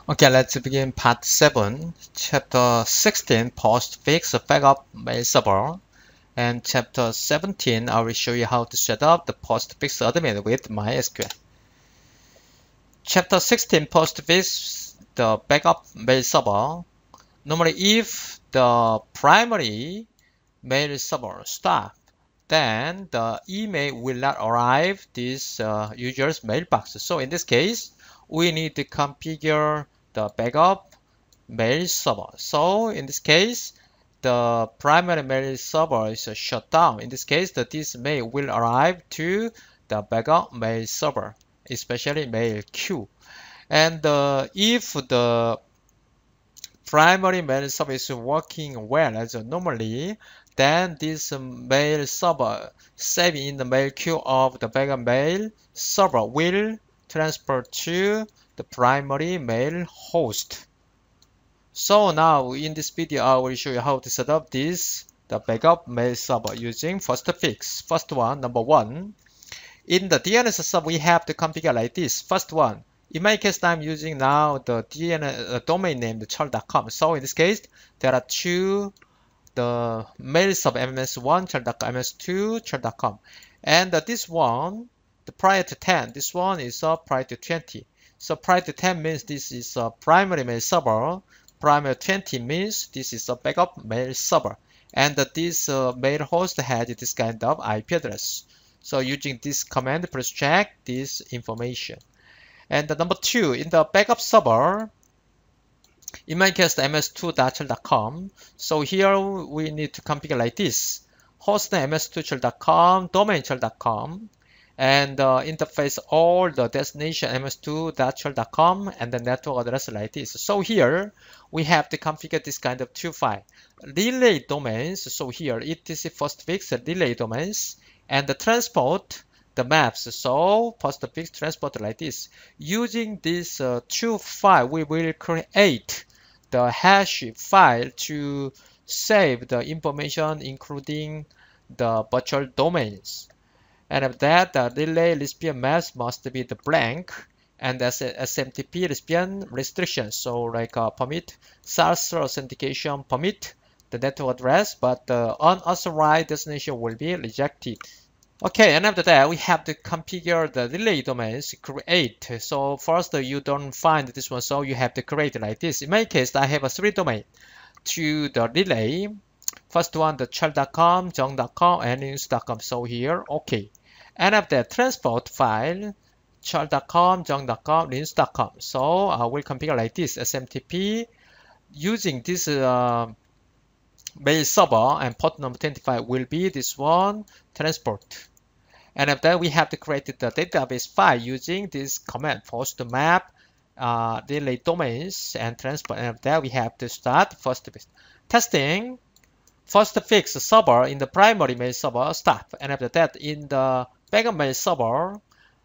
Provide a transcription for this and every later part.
Okay, let's begin part 7, chapter 16, Postfix backup mail server, and chapter 17, I will show you how to set up the Postfix admin with MySQL. Chapter 16, Postfix the backup mail server. Normally, if the primary mail server stops, then the email will not arrive this user's mailbox. So in this case, we need to configure the backup mail server. So in this case, the primary mail server is shut down. In this case, this mail will arrive to the backup mail server, especially mail queue. And if the primary mail server is working well as normally, then this mail server saving in the mail queue of the backup mail server will transfer to the primary mail host. So now in this video, I will show you how to set up the backup mail server using Postfix. First one, number one, in the DNS server, we have to configure like this. First one, in my case, I'm using now the DNS domain name, chal.com. So in this case, there are two, the mail server ms1 chal.com, ms2 chal.com. And this one, the prior to 10, this one is prior to 20. So prior to 10 means this is a primary mail server. Primary 20 means this is a backup mail server. And this mail host has this kind of IP address. So using this command, please check this information. And number two, in the backup server, in my case, the ms2.chal.com. So here we need to configure like this. Hostname ms2.chal.com, domain chal.com, and interface all the destination ms2.chal.com and the network address like this. So here we have to configure this kind of two file. Relay domains. So here it is Postfix relay domains, and the transport the maps. So Postfix transport like this. Using this two file, we will create the hash file to save the information, including the virtual domains. And of that, the relay recipient maps must be the blank, and as a SMTP recipient restriction. So like permit SaaS authentication, permit the network address, but the unauthorized destination will be rejected. Okay, and after that, we have to configure the relay domains, create. So first, you don't find this one, so you have to create like this. In my case, I have a 3 domain to the relay. First one, the chal.com, jong.com, and news.com. So here, okay. And after that, transport file, chal.com, jong.com, news.com. So I will configure like this, SMTP, using this mail server, and port number 25 will be this one, transport. And after that, we have to create the database file using this command, post map, relay domains, and transport. And after that, we have to start first testing. Postfix server in the primary mail server stop. And after that, in the backup mail server,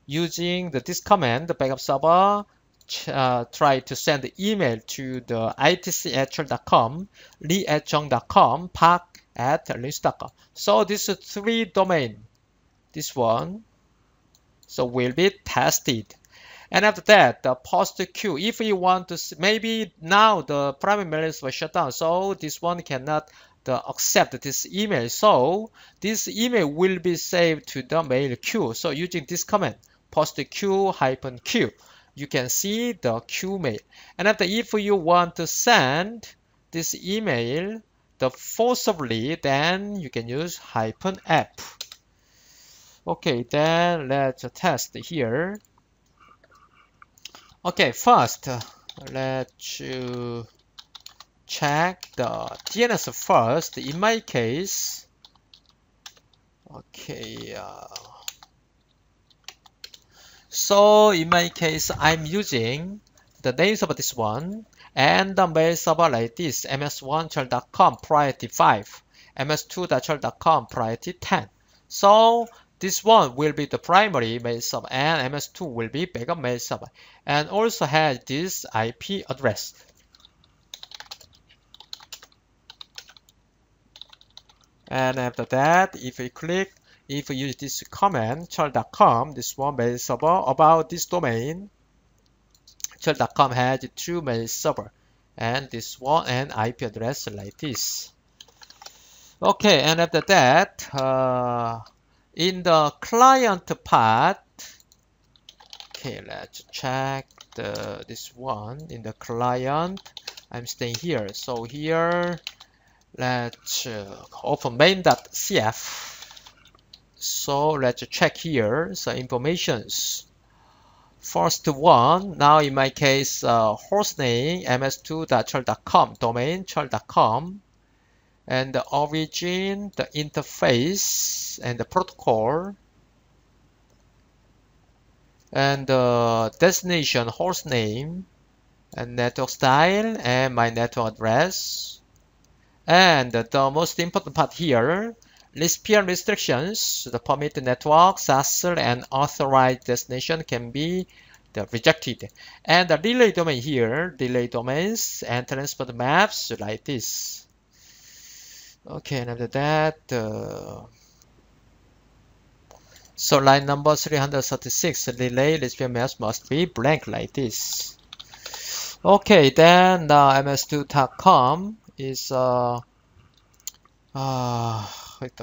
using this command, the backup server try to send the email to the itc@chal.com, lee@jong.com, park@linux.com. So this is 3 domain. This one, so will be tested. And after that, the post queue. If you want to, maybe now the primary mail server shut down, so this one cannot accept this email. So this email will be saved to the mail queue. So using this command, post queue-q, you can see the queue mail. And after, if you want to send this email forcibly, then you can use -f. Okay, then let's test here. Okay, first let's check the DNS first. In my case, okay, so in my case, I'm using the name of this one and the mail server like this, ms1chal.com priority 5, ms2.chal.com priority 10. So this one will be the primary mail server, and ms2 will be backup mail server, and also has this IP address. And after that, if we use this command, chal.com, this one mail server about this domain, church.com has two mail server, and this one and IP address like this. Okay, and after that, in the client part, okay, let's check this one in the client. I'm staying here. So here, let's open main.cf. So let's check here the informations. First one, now in my case, hostname ms2.church.com, domain church.com, and the origin, the interface, and the protocol, and the destination hostname, and network style, and my network address. And the most important part here, recipient restrictions, the permitted network, SASL, and authorized destination can be rejected. And the relay domain here, relay domains and transport maps like this. Okay, and after that, so line number 336, relay recipient maps must be blank like this. Okay, then ms2.com is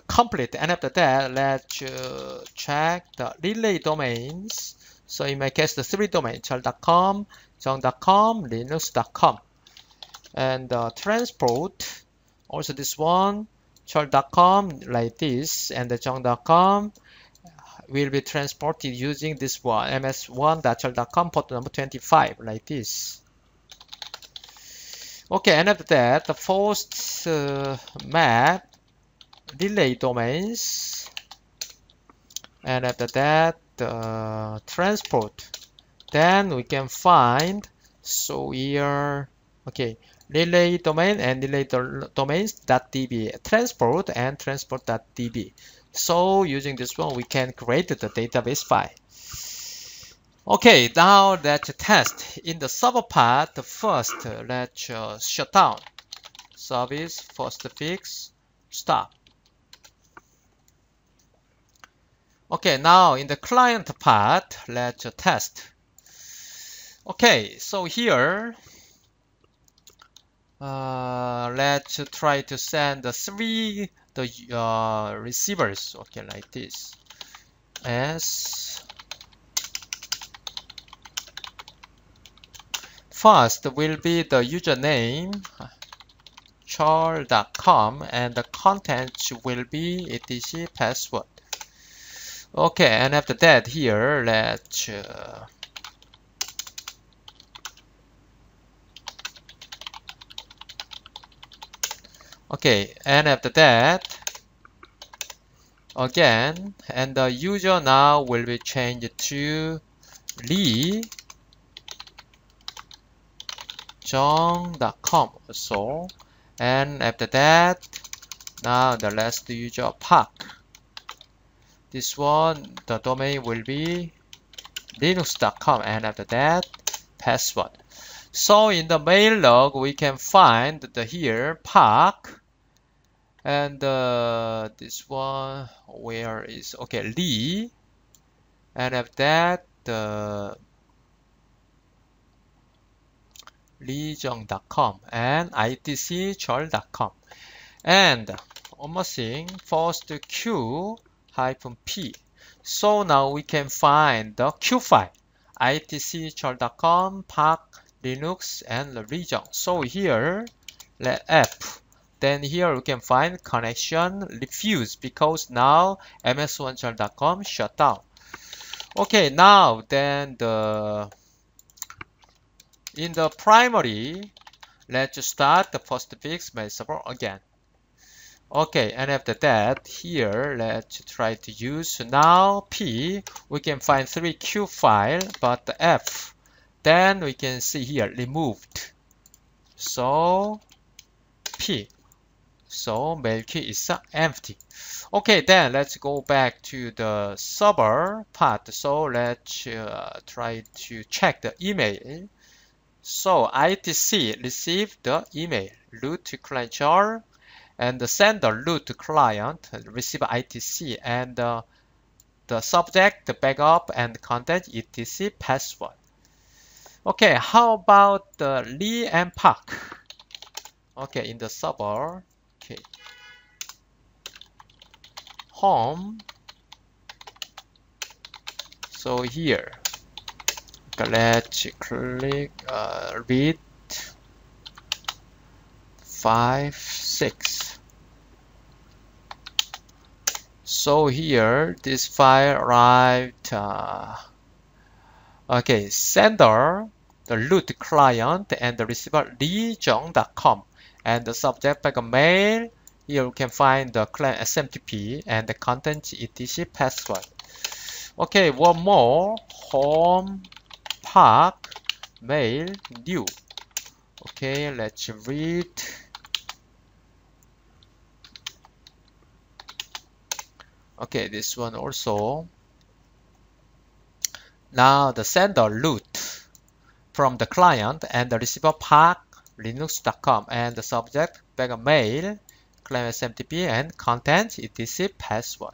complete, and after that, let's check the relay domains. So in my case, the three domains, church.com, junk.com, linux.com, and transport, also this one, church.com like this, and the junk.com will be transported using this one, ms1.church.com, port number 25 like this. Okay, and after that, the first map, relay domains, and after that, the transport. Then we can find, so here, okay, relay domain and relay domains.db, transport and transport.db. So using this one, we can create the database file. Okay, now let's test. In the server part, first let's shut down. Service Postfix stop. Okay, now in the client part, let's test. Okay, so here, let's try to send the three receivers. Okay, like this. First will be the username char.com, and the contents will be etc password. Okay, and after that here, let's okay, and after that again, and the user now will be changed to Lee John.com. So, and after that, now the last user Park. This one, the domain will be linux.com, and after that, password. So in the mail log, we can find the here Park, and this one, where is, okay, Lee, and after that, the leejong.com and itcchol.com. And one more thing, first Q-P. So now we can find the Q file, itcchol.com, Park, Linux, and the region. So here, let F. Then here we can find connection refused because now ms1chol.com shut down. Okay, now then in the primary, let's start the Postfix mail server again. Okay, and after that, here, let's try to use now P. We can find 3Q file, but the F. Then we can see here, removed. So, P. So, mail key is empty. Okay, then let's go back to the server part. So, let's try to check the email. So ITC received the email, root to client jar, and the sender root to client, receive ITC, and the subject, the backup, and content etc password. Okay, how about the Lee and Park? Okay, in the server, okay, home. So here, okay, let's click read 5, 6. So here, this file arrived. Okay, sender, the root client, and the receiver leejong.com, and the subject like a mail. Here you can find the client SMTP and the content etc password. Okay, one more. Home, park, mail, new. Okay, let's read. Okay, this one also. Now the sender root from the client and the receiver park linux.com, and the subject back a mail, client SMTP, and content etc password.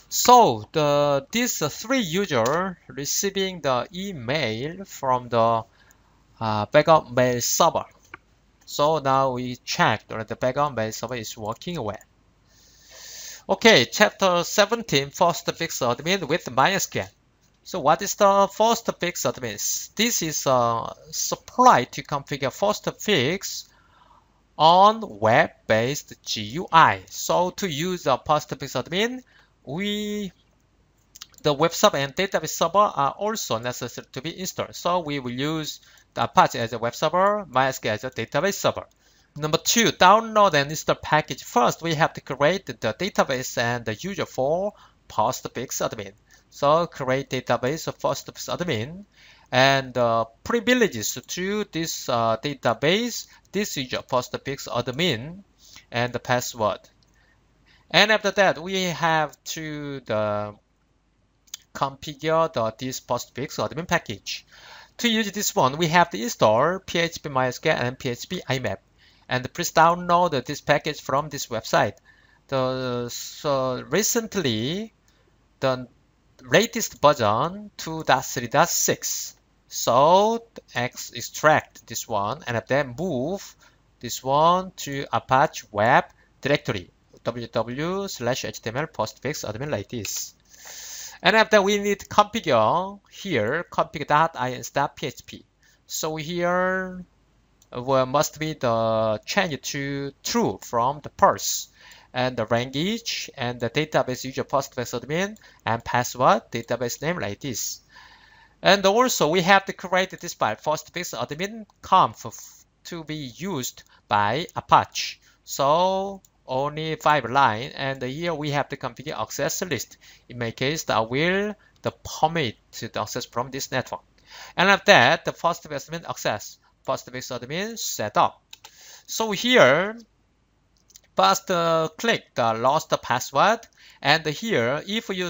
So these three users receiving the email from the backup mail server. So now we check that the backup mail server is working well. Okay, chapter 17, Postfix admin with MySQL. So what is the Postfix admin? This is a supply to configure Postfix on web-based GUI. So to use the Postfix admin, the web server and database server are also necessary to be installed. So we will use the Apache as a web server, MySQL as a database server. Number 2, download and install package. First, we have to create the database and the user for Postfix admin. So create database of Postfix admin and privileges to this database, this user Postfix admin, and the password. And after that, we have to configure this Postfix admin package. To use this one, we have to install PHP MySQL and PHP IMAP. And please download this package from this website. So recently, the latest version 2.3.6. So extract this one and then move this one to Apache web directory www/html postfix admin like this. And after we need configure here config.ins.php. So here must be the change to true from the parse, and the language and the database user Postfix admin and password database name like this. And also we have to create this file Postfix admin conf to be used by Apache. So only 5 lines, and here we have to configure access list. In my case, I will permit the access from this network. And after that, the Postfix admin access. Postfix admin setup. So here, first click the lost password, and here if you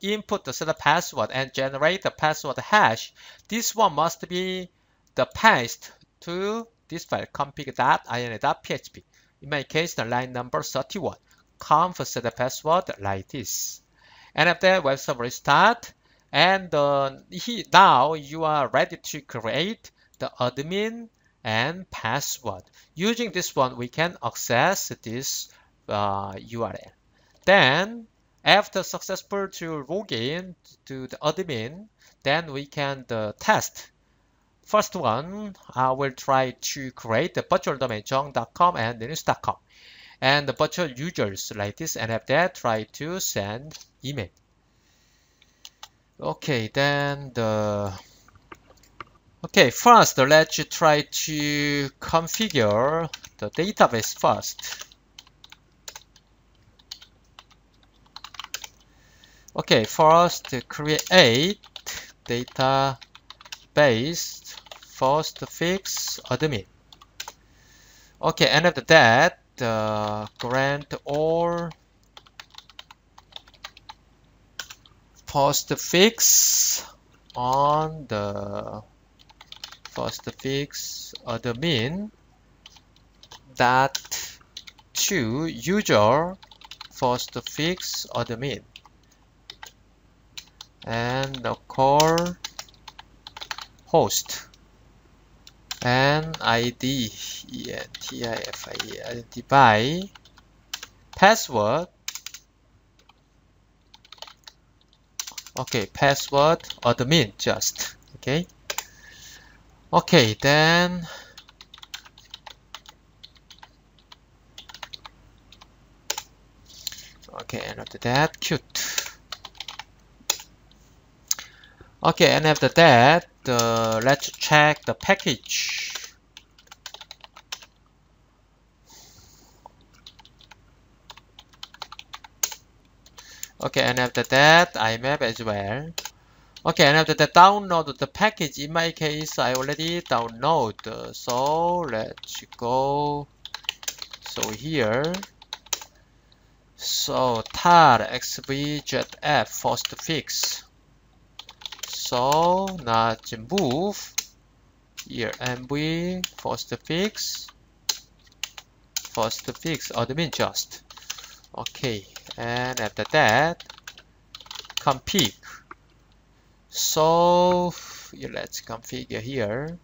input the set password and generate the password hash, this one must be the paste to this file config.ini.php. In my case, the line number 31. Conf set password like this. And after web server restart, and now you are ready to create the admin and password. Using this one, we can access this URL. Then, after successful to login to the admin, then we can test. First one, I will try to create the virtual domain jong.com and linux.com, and the virtual users like this, and after that try to send email. Okay, then first let's try to configure the database first. Okay, first create database Postfix admin. Okay, and after that, grant all Postfix on the Postfix admin that to user Postfix admin, and call host and ID identify password. Okay, password admin just. Okay, then and after that cute. Okay, and after that let's check the package. Okay, and after that IMAP as well. Okay, and after that download the package. In my case I already download, so let's go. So here, so tar xvzf postfix. So now move here mv postfix admin just. Okay, and after that config. So let's configure here.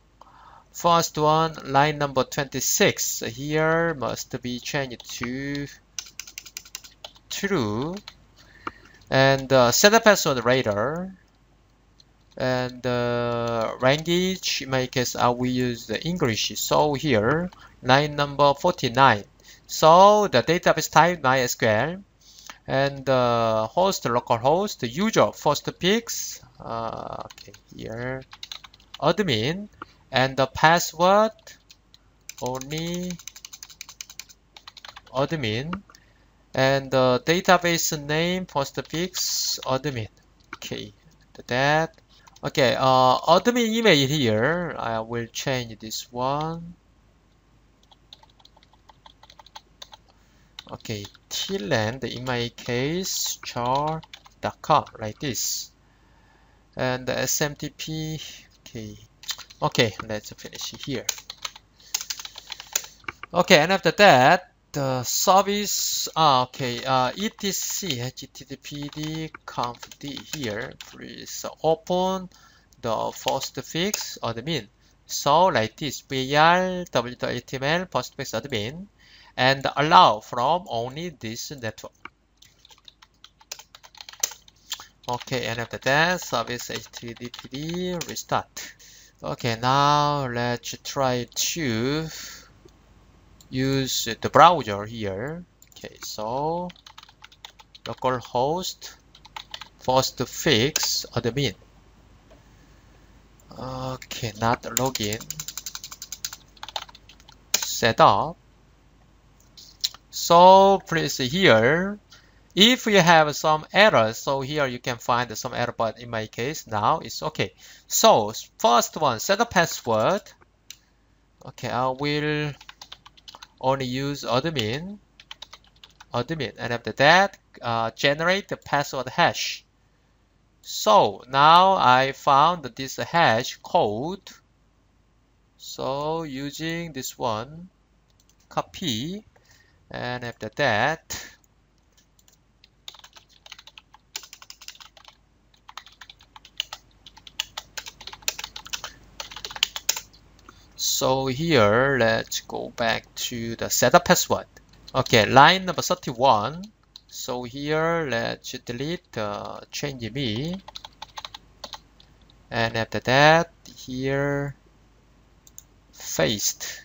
First one, line number 26 here must be changed to true, and set a password later, and language, in my case I will use the English. So here line number 49, so the database type MySQL, and host localhost, user postfix, okay, here admin, and the password only admin, and the database name postfix admin. Okay, that. Okay, admin email here I will change this one. Okay, tland, in my case char.com, like this, and the SMTP. Okay, let's finish here. Okay, and after that the service, etc httpd confd here, please open the postfix admin. So like this, var w.html postfix admin, and allow from only this network. Okay, and after that service httpd restart. Okay, now let's try to use the browser here. Okay, so localhost postfix admin. Okay, not login. Setup. So please here, if you have some errors, so here you can find some error, but in my case now it's okay. So first one, set a password. Okay, I will only use admin, and after that generate the password hash. So now I found this hash code, so using this one, copy, and after that so here let's go back to the setup password. Okay, line number 31. So here let's delete change me, and after that here paste.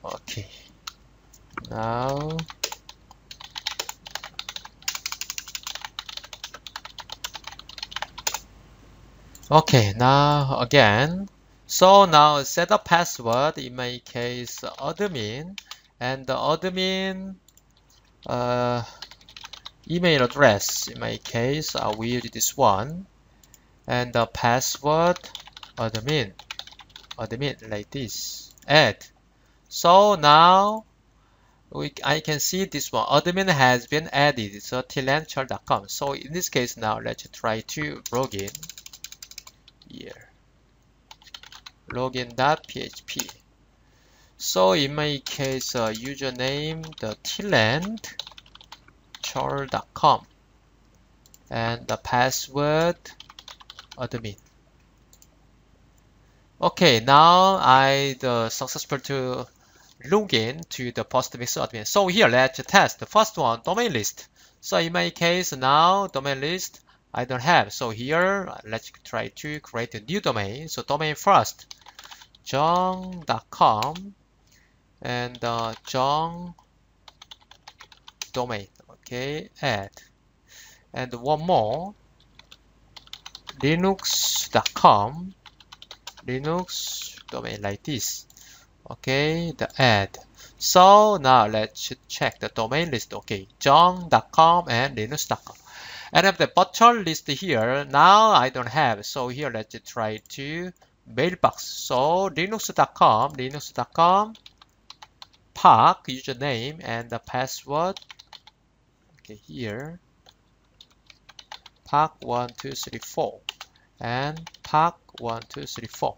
Okay, now okay, now again. So now set a password, in my case admin, and the admin email address, in my case I will use this one, and the password admin like this, add. So now I can see this one, admin has been added, so tlandchar.com. So in this case now let's try to login here, login.php. So in my case username the tlandchar.com, and the password admin. Okay, now I successful to log in to the Postfix admin. So here let's test the first one, domain list. So in my case now domain list I don't have. So here let's try to create a new domain. So domain first, jong.com and jong domain. Okay, add. And one more, linux.com, linux domain like this. Okay, the add. So now let's check the domain list. Okay, jong.com and linux.com. And have the virtual list here. Now I don't have. So here let's try to mailbox. So linux.com, park username and the password. Okay, here park1234 and park1234.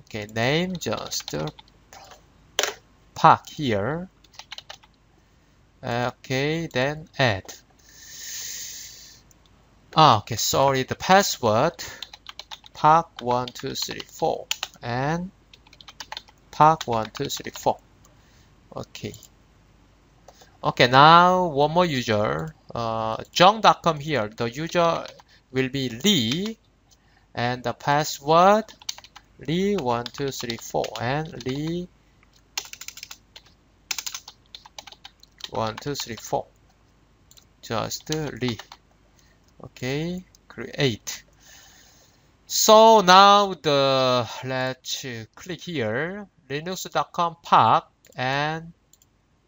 Okay, name just park here. Okay, then add. Okay, sorry, the password park1234 and park1234. Okay. Okay, now one more user. Jong.com here. The user will be Lee and the password Lee1234 and Lee1234. Just Lee. Okay, create. So now let's click here, linux.com park and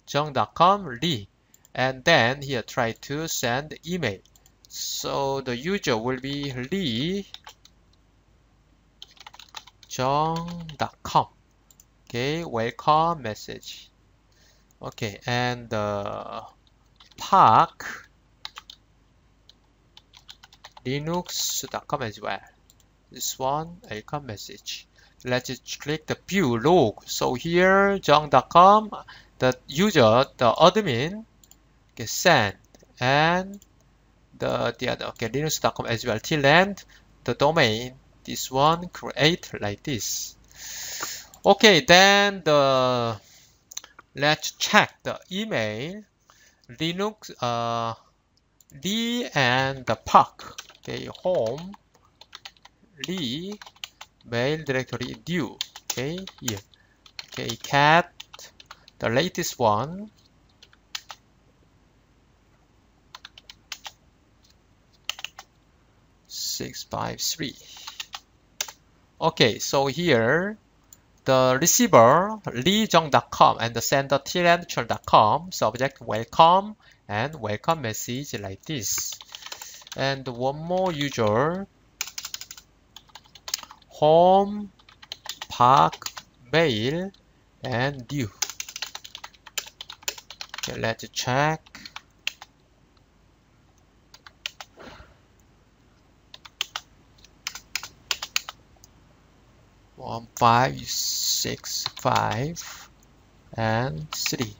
jong.com Lee, and then here try to send email. So the user will be Lee jong.com. Okay, welcome message. Okay, and park linux.com as well. This one, welcome message. Let's click the view log. So here, jong.com, the user, the admin, okay, send, and the other, okay, linux.com as well. Till end, the domain, this one, create like this. Okay, then let's check the email, linux, Lee and the park. Okay, home, Lee, mail directory due. Okay, here. Okay, cat, the latest one. (653). Okay, so here the receiver leejong.com and the sender tlandchul.com, subject welcome and welcome message like this. And one more user, home park mail and due. Okay, let's check. One, 5, 6, 5 and 3.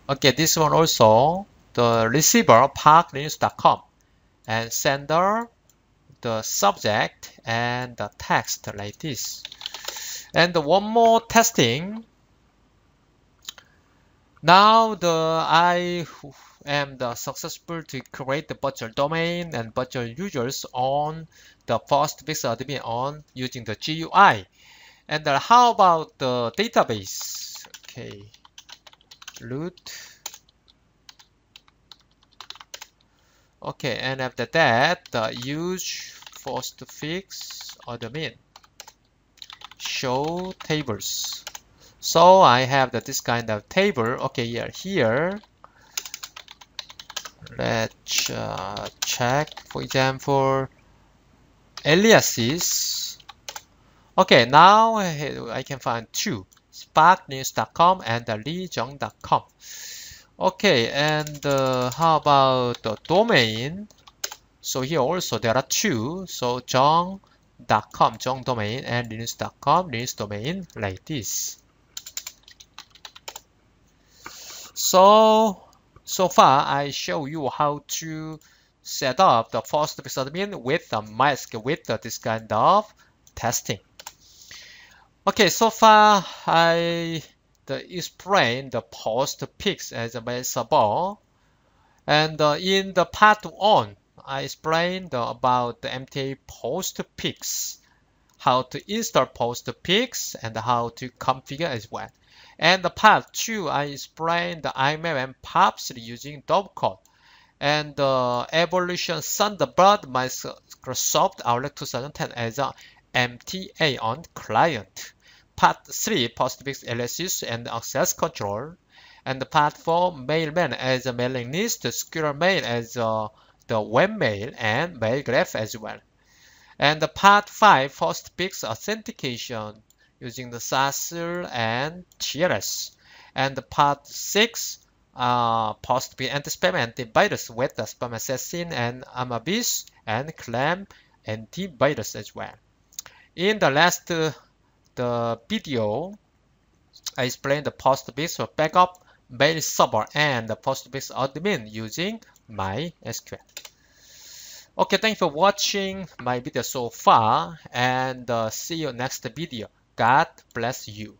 Okay, this one also the receiver parklinux.com and sender the subject and the text like this. And one more testing. Now I am successful to create the virtual domain and virtual users on the Postfix admin on using the GUI. And how about the database? Okay, root. Okay, and after that, use Postfix admin. Show tables. So I have this kind of table. Okay, here. Let's check, for example, aliases. Okay, now I can find two, sparknews.com and leejong.com. Okay, and how about the domain? So here also there are two, so jong.com, jong domain, and linux.com, linux domain, like this. So far I show you how to set up the Postfix admin with the MySQL with this kind of testing. Okay, so far I explained the Postfix as a mail server, and in the part 1, I explained about the MTA Postfix, how to install Postfix and how to configure as well. And the part 2, I explained the IMAP and POPs using Dovecode and the evolution Thunderbird Microsoft Outlook 2010 as a MTA on client. Part 3, Postfix analysis and access control. And part 4, Mailman as a mailing list, Squirrel Mail as the webmail and mail graph as well. And the part 5, Postfix authentication using the SASL and TLS. And the part 6, Postfix anti-spam antivirus with the spam assassin and Amabis and Clam antivirus as well. In the last the video, I explained the Postfix for backup mail server and the Postfix admin using MySQL. Okay, thanks for watching my video so far, and see you next video. God bless you.